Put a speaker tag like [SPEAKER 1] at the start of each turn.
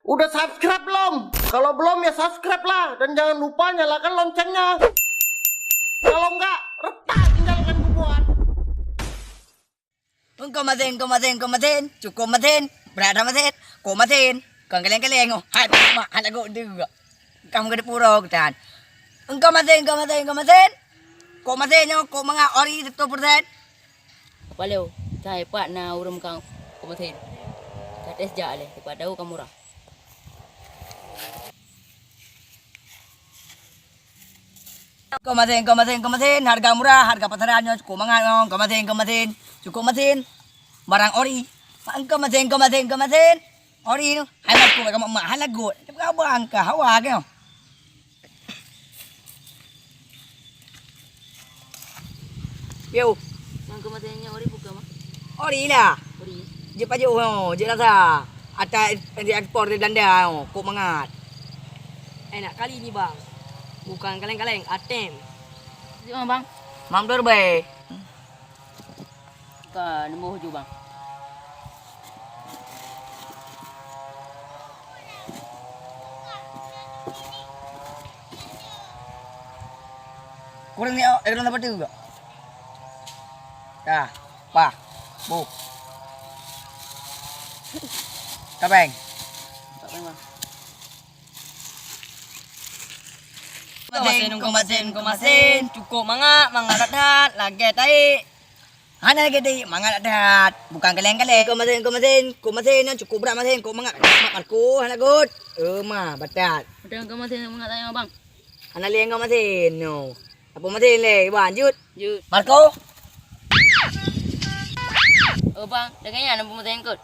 [SPEAKER 1] Udah subscribe belum? Kalau belum ya subscribe lah. Dan jangan lupa nyalakan loncengnya. Kalau enggak, retak tinggalkan bubuan.
[SPEAKER 2] Kau matiin, cukup matiin, berada matiin, kau matiin, kau keleng-keleng, hai mak, anak gua juga, kamu kena pura kan? Engkau matiin, kau matiin yo, kau mangga ori 100%.
[SPEAKER 3] Paleo, saya pak na urum kang kumatin. Kates jale, pada u kamura.
[SPEAKER 2] Kau matiin, harga murah, harga pasarannya, kau mangga, kau matiin, cukup matiin, barang ori, engkau matiin, ori, hai mak kau, kamu mahal lagu, kau buang ke hawa kau. Yo,
[SPEAKER 3] Yang kumatinnya ori buka mah.
[SPEAKER 2] ori lah.
[SPEAKER 3] Ori.
[SPEAKER 2] Je paju ho, je rasa. Ata di ekspor di Belanda ho, kok mangat.
[SPEAKER 4] Enak kali ni bang. Bukan kaleng-kaleng, atem.
[SPEAKER 3] Siapa bang?
[SPEAKER 2] Mamdur be.
[SPEAKER 3] Ka nemu huju bang.
[SPEAKER 2] Kurang ni dalam dapat juga. Dah, pa. Bu. Kapeng.
[SPEAKER 3] Tak bang bang.
[SPEAKER 2] Kumasin, cukup mangga dat, lagi tai. Hana lagi tai, mangga dat. Bukan kaleng-kaleng. Kumasin, cukup berat masin, kau mangga. Marku, hana good. Ma, batat.
[SPEAKER 3] Udah kumatin mengatanya bang.
[SPEAKER 2] Hana liang kau masin, no. Apa masin le, lanjut.
[SPEAKER 3] Jut.
[SPEAKER 2] Marco.
[SPEAKER 3] Oh bang, dagangnya nampu matin kot.